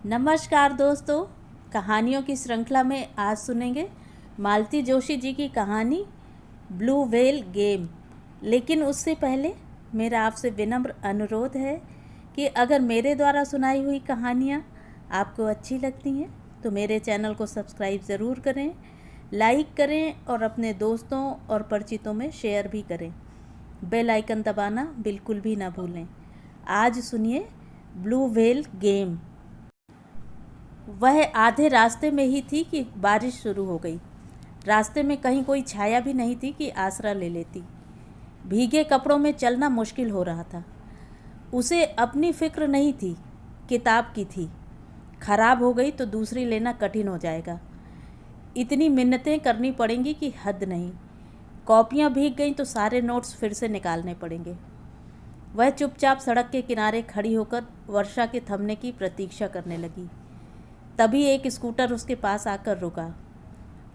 नमस्कार दोस्तों, कहानियों की श्रृंखला में आज सुनेंगे मालती जोशी जी की कहानी ब्लू व्हेल गेम। लेकिन उससे पहले मेरा आपसे विनम्र अनुरोध है कि अगर मेरे द्वारा सुनाई हुई कहानियाँ आपको अच्छी लगती हैं तो मेरे चैनल को सब्सक्राइब ज़रूर करें, लाइक करें और अपने दोस्तों और परिचितों में शेयर भी करें। बेल आइकन दबाना बिल्कुल भी ना भूलें। आज सुनिए ब्लू व्हेल गेम। वह आधे रास्ते में ही थी कि बारिश शुरू हो गई। रास्ते में कहीं कोई छाया भी नहीं थी कि आसरा ले लेती। भीगे कपड़ों में चलना मुश्किल हो रहा था। उसे अपनी फिक्र नहीं थी, किताब की थी। खराब हो गई तो दूसरी लेना कठिन हो जाएगा। इतनी मिन्नतें करनी पड़ेंगी कि हद नहीं। कॉपियाँ भीग गईं तो सारे नोट्स फिर से निकालने पड़ेंगे। वह चुपचाप सड़क के किनारे खड़ी होकर वर्षा के थमने की प्रतीक्षा करने लगी। तभी एक स्कूटर उसके पास आकर रुका।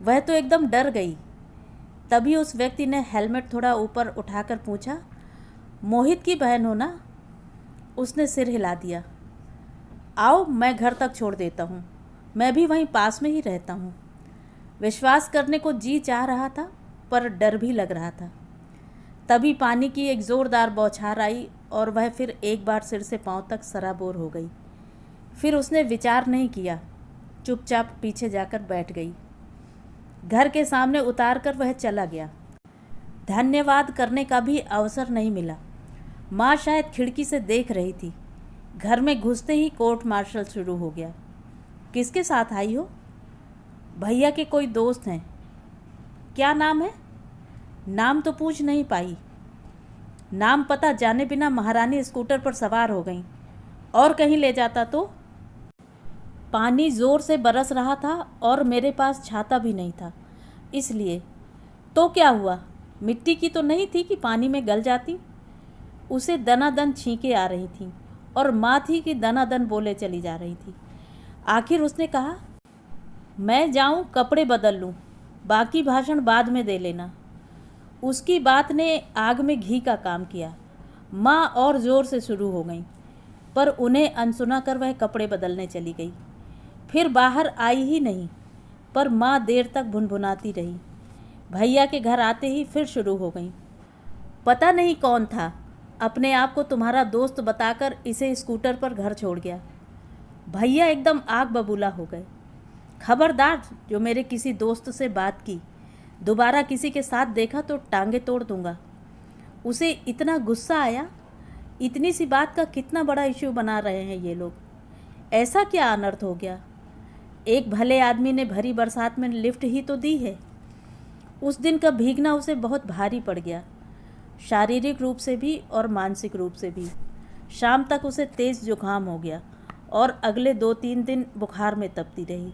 वह तो एकदम डर गई। तभी उस व्यक्ति ने हेलमेट थोड़ा ऊपर उठाकर पूछा, मोहित की बहन हो ना? उसने सिर हिला दिया। आओ, मैं घर तक छोड़ देता हूँ, मैं भी वहीं पास में ही रहता हूँ। विश्वास करने को जी चाह रहा था पर डर भी लग रहा था। तभी पानी की एक ज़ोरदार बौछार आई और वह फिर एक बार सिर से पांव तक सराबोर हो गई। फिर उसने विचार नहीं किया, चुपचाप पीछे जाकर बैठ गई। घर के सामने उतार कर वह चला गया। धन्यवाद करने का भी अवसर नहीं मिला। माँ शायद खिड़की से देख रही थी। घर में घुसते ही कोर्ट मार्शल शुरू हो गया। किसके साथ आई हो? भैया के कोई दोस्त हैं। क्या नाम है? नाम तो पूछ नहीं पाई। नाम पता जाने बिना महारानी स्कूटर पर सवार हो गई। और कहीं ले जाता तो? पानी ज़ोर से बरस रहा था और मेरे पास छाता भी नहीं था, इसलिए। तो क्या हुआ? मिट्टी की तो नहीं थी कि पानी में गल जाती। उसे दनादन छींके आ रही थीं और माँ थी कि दनादन बोले चली जा रही थी। आखिर उसने कहा, मैं जाऊँ कपड़े बदल लूँ, बाकी भाषण बाद में दे लेना। उसकी बात ने आग में घी का काम किया। माँ और ज़ोर से शुरू हो गई, पर उन्हें अनसुना कर वह कपड़े बदलने चली गई। फिर बाहर आई ही नहीं, पर माँ देर तक भुनभुनाती रही। भैया के घर आते ही फिर शुरू हो गई। पता नहीं कौन था, अपने आप को तुम्हारा दोस्त बताकर इसे स्कूटर पर घर छोड़ गया। भैया एकदम आग बबूला हो गए। खबरदार, जो मेरे किसी दोस्त से बात की, दोबारा किसी के साथ देखा तो टांगे तोड़ दूंगा। उसे इतना गुस्सा आया। इतनी सी बात का कितना बड़ा इश्यू बना रहे हैं ये लोग। ऐसा क्या अनर्थ हो गया? एक भले आदमी ने भरी बरसात में लिफ्ट ही तो दी है। उस दिन का भीगना उसे बहुत भारी पड़ गया, शारीरिक रूप से भी और मानसिक रूप से भी। शाम तक उसे तेज़ जुकाम हो गया और अगले 2-3 दिन बुखार में तपती रही।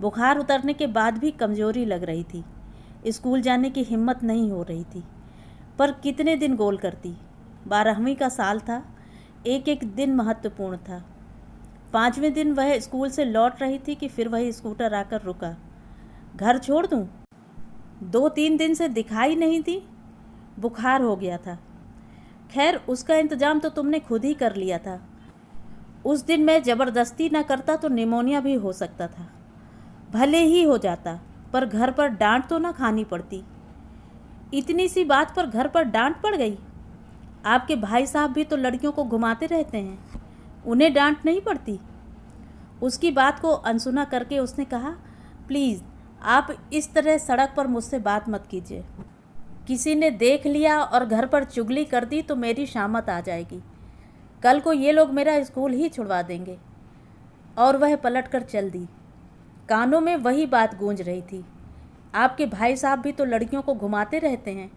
बुखार उतरने के बाद भी कमज़ोरी लग रही थी। स्कूल जाने की हिम्मत नहीं हो रही थी, पर कितने दिन गोल करती। 12वीं का साल था। एक एक दिन महत्वपूर्ण था। 5वें दिन वह स्कूल से लौट रही थी कि फिर वही स्कूटर आकर रुका। घर छोड़ दूं? 2-3 दिन से दिखाई नहीं दी। बुखार हो गया था। खैर, उसका इंतज़ाम तो तुमने खुद ही कर लिया था। उस दिन मैं ज़बरदस्ती न करता तो निमोनिया भी हो सकता था। भले ही हो जाता, पर घर पर डांट तो ना खानी पड़ती। इतनी सी बात पर घर पर डांट पड़ गई। आपके भाई साहब भी तो लड़कियों को घुमाते रहते हैं, उन्हें डांट नहीं पड़ती? उसकी बात को अनसुना करके उसने कहा, प्लीज़ आप इस तरह सड़क पर मुझसे बात मत कीजिए। किसी ने देख लिया और घर पर चुगली कर दी तो मेरी शामत आ जाएगी। कल को ये लोग मेरा स्कूल ही छुड़वा देंगे। और वह पलट कर चल दी। कानों में वही बात गूंज रही थी। आपके भाई साहब भी तो लड़कियों को घुमाते रहते हैं,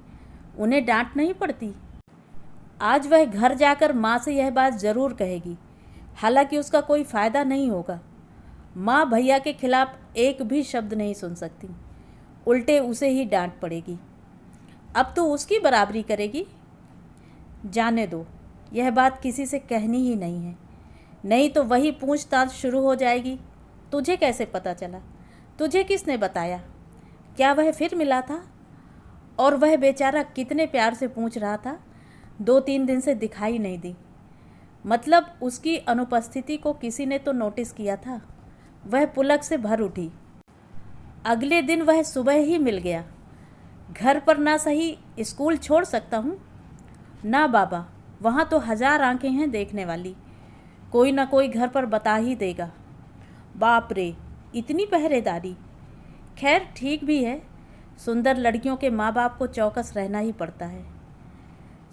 उन्हें डांट नहीं पड़ती? आज वह घर जाकर माँ से यह बात ज़रूर कहेगी। हालांकि उसका कोई फ़ायदा नहीं होगा। माँ भैया के खिलाफ एक भी शब्द नहीं सुन सकती, उल्टे उसे ही डांट पड़ेगी। अब तो उसकी बराबरी करेगी। जाने दो, यह बात किसी से कहनी ही नहीं है, नहीं तो वही पूछताछ शुरू हो जाएगी। तुझे कैसे पता चला? तुझे किसने बताया? क्या वह फिर मिला था? और वह बेचारा कितने प्यार से पूछ रहा था। 2-3 दिन से दिखाई नहीं दी। मतलब उसकी अनुपस्थिति को किसी ने तो नोटिस किया था। वह पुलक से भर उठी। अगले दिन वह सुबह ही मिल गया। घर पर ना सही स्कूल छोड़ सकता हूँ? ना बाबा, वहाँ तो 1000 आंखें हैं देखने वाली। कोई ना कोई घर पर बता ही देगा। बाप रे, इतनी पहरेदारी। खैर ठीक भी है, सुंदर लड़कियों के माँ बाप को चौकस रहना ही पड़ता है।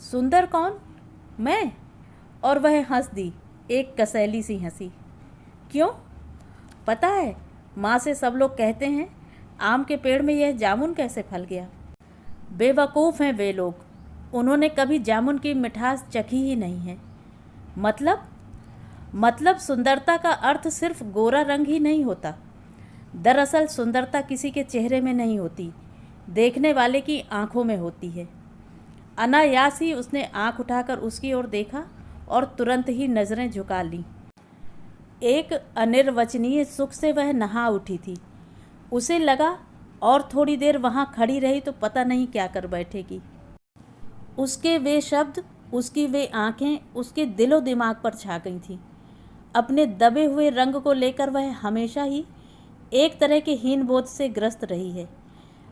सुंदर कौन? मैं? और वह हंस दी, एक कसैली सी हंसी। क्यों? पता है, माँ से सब लोग कहते हैं आम के पेड़ में यह जामुन कैसे फल गया। बेवकूफ़ हैं वे लोग, उन्होंने कभी जामुन की मिठास चखी ही नहीं है। मतलब सुंदरता का अर्थ सिर्फ गोरा रंग ही नहीं होता। दरअसल सुंदरता किसी के चेहरे में नहीं होती, देखने वाले की आंखों में होती है। अनायास ही उसने आंख उठाकर उसकी ओर देखा और तुरंत ही नज़रें झुका लीं। एक अनिर्वचनीय सुख से वह नहा उठी थी। उसे लगा और थोड़ी देर वहाँ खड़ी रही तो पता नहीं क्या कर बैठेगी। उसके वे शब्द, उसकी वे आंखें उसके दिलो दिमाग पर छा गई थीं। अपने दबे हुए रंग को लेकर वह हमेशा ही एक तरह के हीन बोध से ग्रस्त रही है।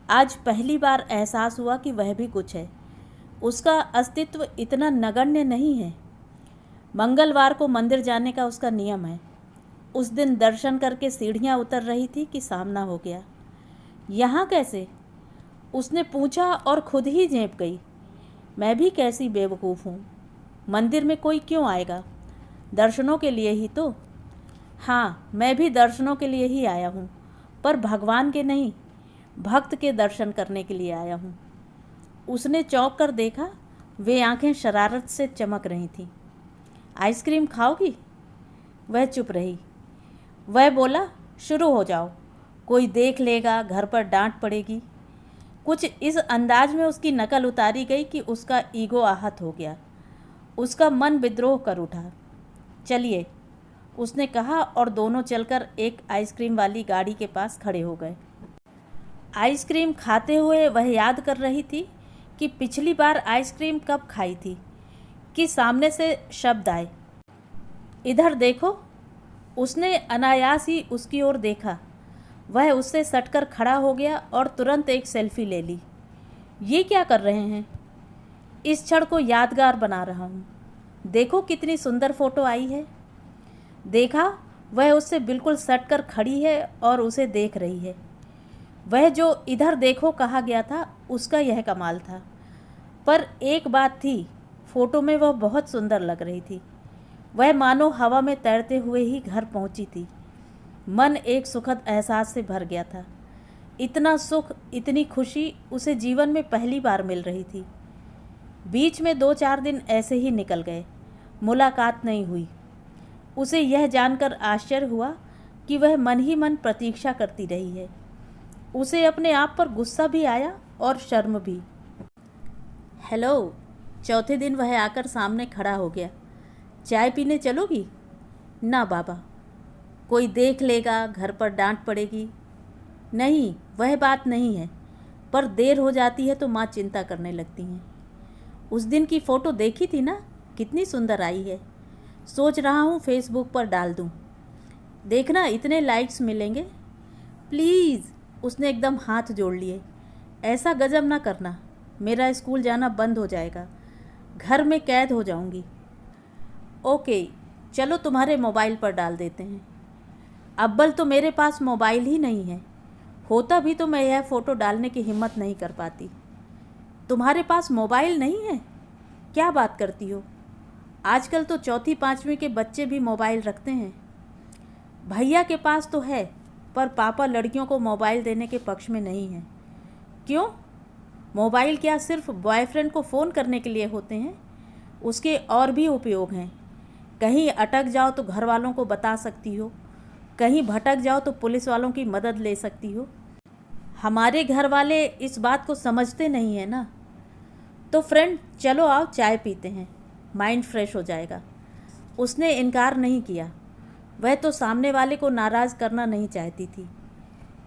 आज पहली बार एहसास हुआ कि वह भी कुछ है। उसका अस्तित्व इतना नगण्य नहीं है। मंगलवार को मंदिर जाने का उसका नियम है। उस दिन दर्शन करके सीढ़ियाँ उतर रही थी कि सामना हो गया। यहाँ कैसे? उसने पूछा और खुद ही झेंप गई। मैं भी कैसी बेवकूफ़ हूँ। मंदिर में कोई क्यों आएगा? दर्शनों के लिए ही तो। हाँ, मैं भी दर्शनों के लिए ही आया हूँ, पर भगवान के नहीं, भक्त के दर्शन करने के लिए आया हूँ। उसने चौंक कर देखा, वे आंखें शरारत से चमक रही थीं। आइसक्रीम खाओगी? वह चुप रही। वह बोला, शुरू हो जाओ, कोई देख लेगा, घर पर डांट पड़ेगी। कुछ इस अंदाज में उसकी नकल उतारी गई कि उसका ईगो आहत हो गया। उसका मन विद्रोह कर उठा। चलिए, उसने कहा और दोनों चलकर एक आइसक्रीम वाली गाड़ी के पास खड़े हो गए। आइसक्रीम खाते हुए वह याद कर रही थी कि पिछली बार आइसक्रीम कब खाई थी कि सामने से शब्द आए, इधर देखो। उसने अनायास ही उसकी ओर देखा। वह उससे सटकर खड़ा हो गया और तुरंत एक सेल्फी ले ली। ये क्या कर रहे हैं? इस क्षण को यादगार बना रहा हूँ। देखो कितनी सुंदर फोटो आई है। देखा, वह उससे बिल्कुल सटकर खड़ी है और उसे देख रही है। वह जो इधर देखो कहा गया था, उसका यह कमाल था। पर एक बात थी, फोटो में वह बहुत सुंदर लग रही थी। वह मानो हवा में तैरते हुए ही घर पहुंची थी। मन एक सुखद एहसास से भर गया था। इतना सुख, इतनी खुशी उसे जीवन में पहली बार मिल रही थी। बीच में 2-4 दिन ऐसे ही निकल गए, मुलाकात नहीं हुई। उसे यह जानकर आश्चर्य हुआ कि वह मन ही मन प्रतीक्षा करती रही है। उसे अपने आप पर गुस्सा भी आया और शर्म भी। हेलो। चौथे दिन वह आकर सामने खड़ा हो गया। चाय पीने चलोगी? ना बाबा, कोई देख लेगा, घर पर डांट पड़ेगी। नहीं, वह बात नहीं है, पर देर हो जाती है तो माँ चिंता करने लगती हैं। उस दिन की फ़ोटो देखी थी ना, कितनी सुंदर आई है। सोच रहा हूँ फेसबुक पर डाल दूँ। देखना इतने लाइक्स मिलेंगे। प्लीज़। उसने एकदम हाथ जोड़ लिए। ऐसा गजब ना करना, मेरा स्कूल जाना बंद हो जाएगा, घर में कैद हो जाऊँगी। ओके, चलो तुम्हारे मोबाइल पर डाल देते हैं। अव्वल तो मेरे पास मोबाइल ही नहीं है, होता भी तो मैं यह फ़ोटो डालने की हिम्मत नहीं कर पाती। तुम्हारे पास मोबाइल नहीं है? क्या बात करती हो? आजकल तो 4वीं-5वीं के बच्चे भी मोबाइल रखते हैं। भैया के पास तो है, पर पापा लड़कियों को मोबाइल देने के पक्ष में नहीं हैं। क्यों? मोबाइल क्या सिर्फ बॉयफ्रेंड को फ़ोन करने के लिए होते हैं? उसके और भी उपयोग हैं। कहीं अटक जाओ तो घर वालों को बता सकती हो, कहीं भटक जाओ तो पुलिस वालों की मदद ले सकती हो। हमारे घर वाले इस बात को समझते नहीं है ना। तो फ्रेंड, चलो आओ चाय पीते हैं, माइंड फ्रेश हो जाएगा। उसने इनकार नहीं किया। वह तो सामने वाले को नाराज़ करना नहीं चाहती थी।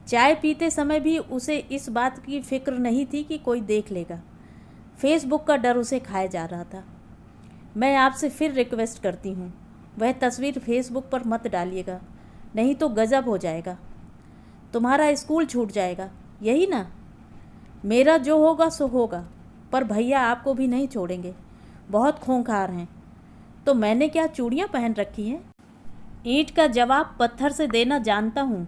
चाय पीते समय भी उसे इस बात की फिक्र नहीं थी कि कोई देख लेगा। फेसबुक का डर उसे खाए जा रहा था। मैं आपसे फिर रिक्वेस्ट करती हूँ, वह तस्वीर फेसबुक पर मत डालिएगा, नहीं तो गज़ब हो जाएगा। तुम्हारा स्कूल छूट जाएगा, यही ना? मेरा जो होगा सो होगा, पर भैया आपको भी नहीं छोड़ेंगे, बहुत खूंखार हैं। तो मैंने क्या चूड़ियाँ पहन रखी हैं? ईंट का जवाब पत्थर से देना जानता हूँ।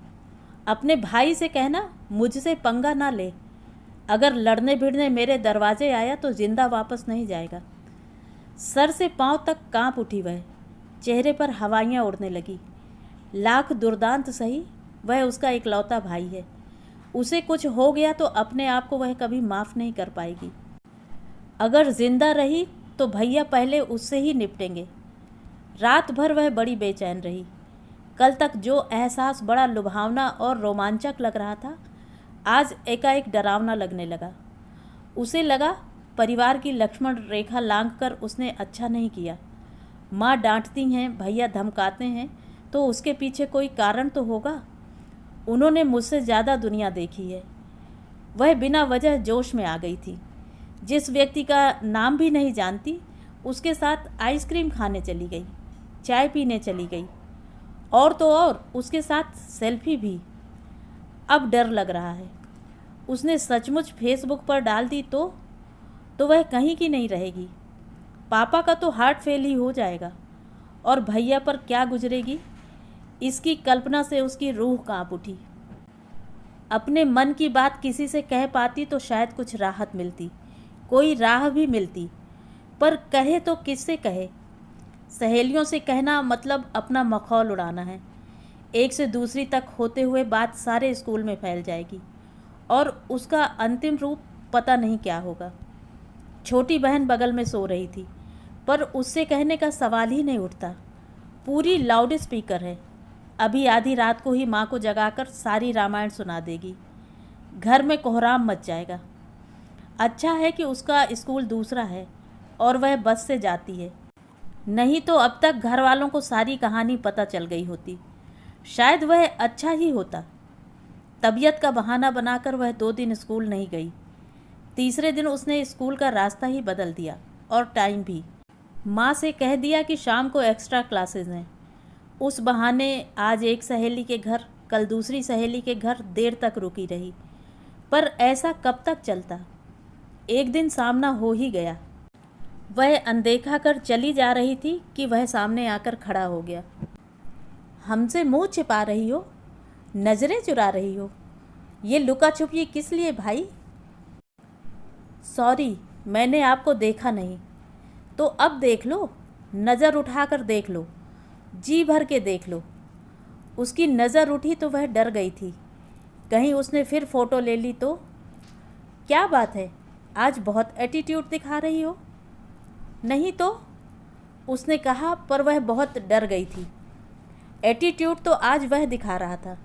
अपने भाई से कहना मुझसे पंगा ना ले। अगर लड़ने भिड़ने मेरे दरवाजे आया तो जिंदा वापस नहीं जाएगा। सर से पांव तक कांप उठी वह, चेहरे पर हवाइयाँ उड़ने लगी। लाख दुर्दांत सही, वह उसका इकलौता भाई है। उसे कुछ हो गया तो अपने आप को वह कभी माफ़ नहीं कर पाएगी। अगर जिंदा रही तो भैया पहले उससे ही निपटेंगे। रात भर वह बड़ी बेचैन रही। कल तक जो एहसास बड़ा लुभावना और रोमांचक लग रहा था, आज एकाएक डरावना लगने लगा। उसे लगा परिवार की लक्ष्मण रेखा लांघकर उसने अच्छा नहीं किया। माँ डांटती हैं, भैया धमकाते हैं, तो उसके पीछे कोई कारण तो होगा। उन्होंने मुझसे ज़्यादा दुनिया देखी है। वह बिना वजह जोश में आ गई थी। जिस व्यक्ति का नाम भी नहीं जानती, उसके साथ आइसक्रीम खाने चली गई, चाय पीने चली गई, और तो और उसके साथ सेल्फी भी। अब डर लग रहा है, उसने सचमुच फेसबुक पर डाल दी तो वह कहीं की नहीं रहेगी। पापा का तो हार्ट फेल ही हो जाएगा, और भैया पर क्या गुजरेगी, इसकी कल्पना से उसकी रूह कांप उठी। अपने मन की बात किसी से कह पाती तो शायद कुछ राहत मिलती, कोई राह भी मिलती, पर कहे तो किससे कहे? सहेलियों से कहना मतलब अपना मखौल उड़ाना है। एक से दूसरी तक होते हुए बात सारे स्कूल में फैल जाएगी, और उसका अंतिम रूप पता नहीं क्या होगा। छोटी बहन बगल में सो रही थी, पर उससे कहने का सवाल ही नहीं उठता। पूरी लाउड स्पीकर है, अभी आधी रात को ही माँ को जगाकर सारी रामायण सुना देगी। घर में कोहराम मच जाएगा। अच्छा है कि उसका स्कूल दूसरा है और वह बस से जाती है, नहीं तो अब तक घर वालों को सारी कहानी पता चल गई होती। शायद वह अच्छा ही होता। तबीयत का बहाना बनाकर वह 2 दिन स्कूल नहीं गई। तीसरे दिन उसने स्कूल का रास्ता ही बदल दिया और टाइम भी। माँ से कह दिया कि शाम को एक्स्ट्रा क्लासेस हैं। उस बहाने आज एक सहेली के घर, कल दूसरी सहेली के घर देर तक रुकी रही। पर ऐसा कब तक चलता? एक दिन सामना हो ही गया। वह अनदेखा कर चली जा रही थी कि वह सामने आकर खड़ा हो गया। हमसे मुंह छिपा रही हो, नज़रें चुरा रही हो, ये लुका छुपी किस लिए भाई? सॉरी, मैंने आपको देखा नहीं। तो अब देख लो, नज़र उठाकर देख लो, जी भर के देख लो। उसकी नज़र उठी तो वह डर गई थी, कहीं उसने फिर फ़ोटो ले ली तो। क्या बात है, आज बहुत एटीट्यूड दिखा रही हो। नहीं तो, उसने कहा, पर वह बहुत डर गई थी। एटीट्यूड तो आज वह दिखा रहा था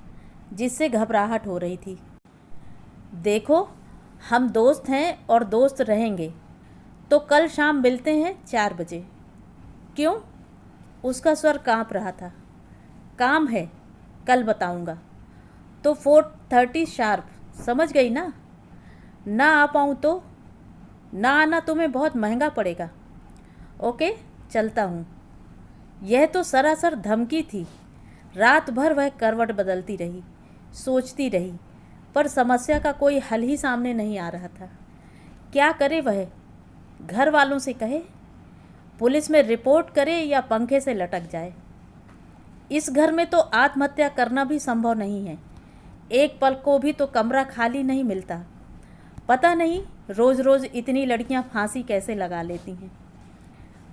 जिससे घबराहट हो रही थी। देखो, हम दोस्त हैं और दोस्त रहेंगे, तो कल शाम मिलते हैं 4 बजे। क्यों? उसका स्वर कांप रहा था। काम है, कल बताऊंगा। तो 4:30 शार्प, समझ गई ना? ना आ पाऊँ तो? ना आना तुम्हें बहुत महंगा पड़ेगा। ओके, चलता हूँ। यह तो सरासर धमकी थी। रात भर वह करवट बदलती रही, सोचती रही, पर समस्या का कोई हल ही सामने नहीं आ रहा था। क्या करे वह? घर वालों से कहे, पुलिस में रिपोर्ट करे, या पंखे से लटक जाए। इस घर में तो आत्महत्या करना भी संभव नहीं है। एक पल को भी तो कमरा खाली नहीं मिलता। पता नहीं रोज़ रोज़ इतनी लड़कियां फांसी कैसे लगा लेती हैं।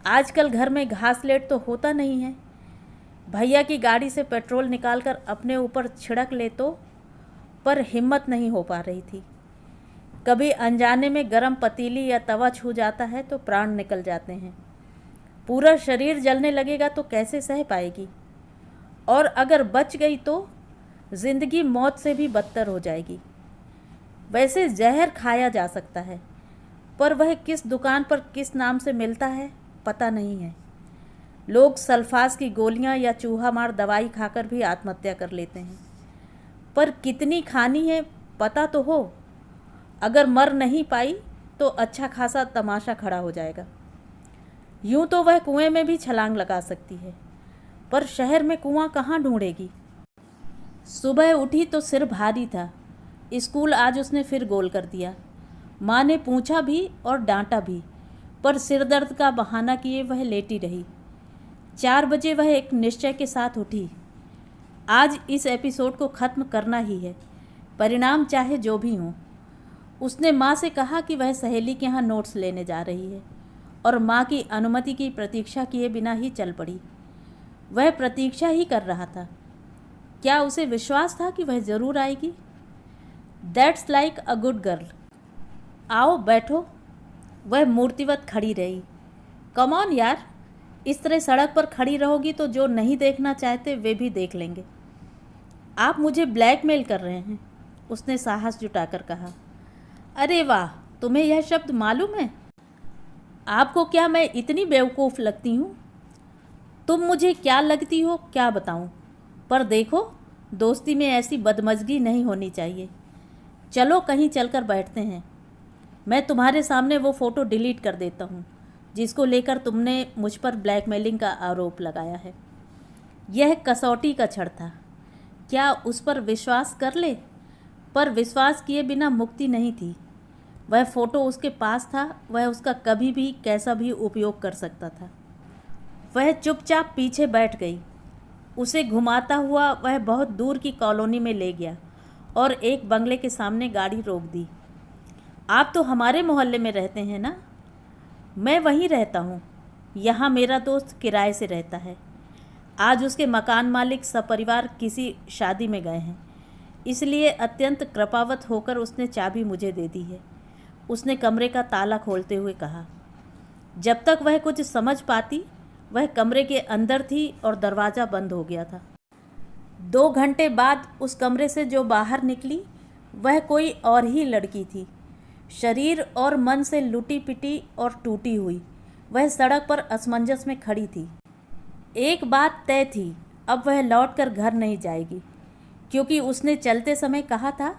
आजकल घर में घास लेट तो होता नहीं है। भैया की गाड़ी से पेट्रोल निकालकर अपने ऊपर छिड़क ले तो, पर हिम्मत नहीं हो पा रही थी। कभी अनजाने में गरम पतीली या तवा छू जाता है तो प्राण निकल जाते हैं। पूरा शरीर जलने लगेगा तो कैसे सह पाएगी? और अगर बच गई तो जिंदगी मौत से भी बदतर हो जाएगी। वैसे जहर खाया जा सकता है, पर वह किस दुकान पर किस नाम से मिलता है पता नहीं है। लोग सल्फास की गोलियां या चूहा मार दवाई खाकर भी आत्महत्या कर लेते हैं, पर कितनी खानी है पता तो हो। अगर मर नहीं पाई तो अच्छा खासा तमाशा खड़ा हो जाएगा। यूं तो वह कुएं में भी छलांग लगा सकती है, पर शहर में कुआं कहाँ ढूंढेगी। सुबह उठी तो सिर भारी था। स्कूल आज उसने फिर गोल कर दिया। माँ ने पूछा भी और डांटा भी, पर सिर दर्द का बहाना किए वह लेटी रही। 4 बजे वह एक निश्चय के साथ उठी। आज इस एपिसोड को ख़त्म करना ही है, परिणाम चाहे जो भी हो। उसने माँ से कहा कि वह सहेली के यहाँ नोट्स लेने जा रही है और माँ की अनुमति की प्रतीक्षा किए बिना ही चल पड़ी। वह प्रतीक्षा ही कर रहा था। क्या उसे विश्वास था कि वह ज़रूर आएगी? That's like a good girl. आओ बैठो। वह मूर्तिवत खड़ी रही। कम ऑन यार, इस तरह सड़क पर खड़ी रहोगी तो जो नहीं देखना चाहते वे भी देख लेंगे। आप मुझे ब्लैकमेल कर रहे हैं, उसने साहस जुटाकर कहा। अरे वाह, तुम्हें यह शब्द मालूम है? आपको क्या मैं इतनी बेवकूफ़ लगती हूँ? तुम मुझे क्या लगती हो क्या बताऊँ, पर देखो दोस्ती में ऐसी बदमज़गी नहीं होनी चाहिए। चलो कहीं चलकर बैठते हैं। मैं तुम्हारे सामने वो फ़ोटो डिलीट कर देता हूँ जिसको लेकर तुमने मुझ पर ब्लैकमेलिंग का आरोप लगाया है। यह कसौटी का छड़ था, क्या उस पर विश्वास कर ले? पर विश्वास किए बिना मुक्ति नहीं थी। वह फ़ोटो उसके पास था, वह उसका कभी भी कैसा भी उपयोग कर सकता था। वह चुपचाप पीछे बैठ गई। उसे घुमाता हुआ वह बहुत दूर की कॉलोनी में ले गया और एक बंगले के सामने गाड़ी रोक दी। आप तो हमारे मोहल्ले में रहते हैं ना? मैं वहीं रहता हूँ। यहाँ मेरा दोस्त किराए से रहता है। आज उसके मकान मालिक सपरिवार किसी शादी में गए हैं, इसलिए अत्यंत कृपावत होकर उसने चाबी मुझे दे दी है, उसने कमरे का ताला खोलते हुए कहा। जब तक वह कुछ समझ पाती वह कमरे के अंदर थी और दरवाज़ा बंद हो गया था। 2 घंटे बाद उस कमरे से जो बाहर निकली वह कोई और ही लड़की थी। शरीर और मन से लुटी पिटी और टूटी हुई वह सड़क पर असमंजस में खड़ी थी। एक बात तय थी, अब वह लौटकर घर नहीं जाएगी, क्योंकि उसने चलते समय कहा था,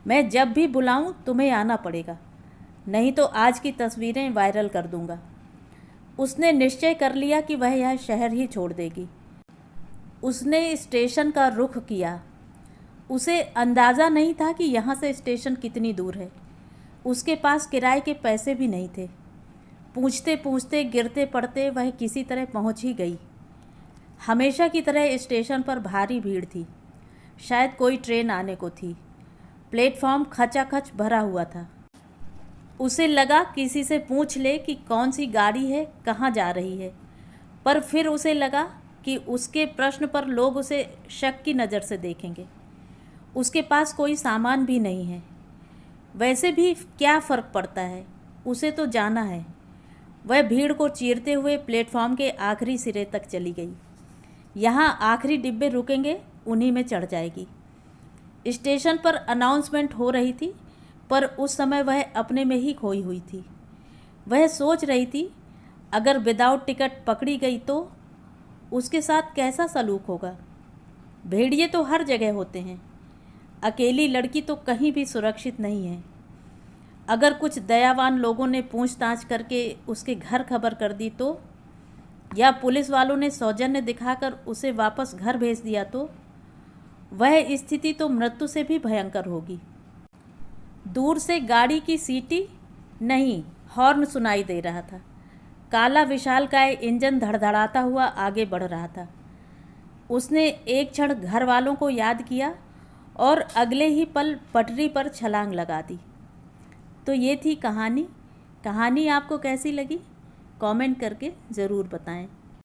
मैं जब भी बुलाऊं तुम्हें आना पड़ेगा, नहीं तो आज की तस्वीरें वायरल कर दूंगा। उसने निश्चय कर लिया कि वह यह शहर ही छोड़ देगी। उसने स्टेशन का रुख किया। उसे अंदाज़ा नहीं था कि यहाँ से स्टेशन कितनी दूर है। उसके पास किराए के पैसे भी नहीं थे। पूछते पूछते गिरते पड़ते वह किसी तरह पहुँच ही गई। हमेशा की तरह स्टेशन पर भारी भीड़ थी। शायद कोई ट्रेन आने को थी। प्लेटफॉर्म खचाखच भरा हुआ था। उसे लगा किसी से पूछ ले कि कौन सी गाड़ी है, कहाँ जा रही है, पर फिर उसे लगा कि उसके प्रश्न पर लोग उसे शक की नज़र से देखेंगे। उसके पास कोई सामान भी नहीं है। वैसे भी क्या फ़र्क पड़ता है, उसे तो जाना है। वह भीड़ को चीरते हुए प्लेटफॉर्म के आखिरी सिरे तक चली गई। यहाँ आखिरी डिब्बे रुकेंगे, उन्हीं में चढ़ जाएगी। स्टेशन पर अनाउंसमेंट हो रही थी, पर उस समय वह अपने में ही खोई हुई थी। वह सोच रही थी, अगर विदाउट टिकट पकड़ी गई तो उसके साथ कैसा सलूक होगा। भेड़िए तो हर जगह होते हैं, अकेली लड़की तो कहीं भी सुरक्षित नहीं है। अगर कुछ दयावान लोगों ने पूछताछ करके उसके घर खबर कर दी तो, या पुलिस वालों ने सौजन्य दिखाकर उसे वापस घर भेज दिया तो, वह स्थिति तो मृत्यु से भी भयंकर होगी। दूर से गाड़ी की सीटी नहीं, हॉर्न सुनाई दे रहा था। काला विशालकाय इंजन धड़धड़ाता हुआ आगे बढ़ रहा था। उसने एक क्षण घर वालों को याद किया और अगले ही पल पटरी पर छलांग लगा दी। तो ये थी कहानी। कहानी आपको कैसी लगी कमेंट करके ज़रूर बताएं।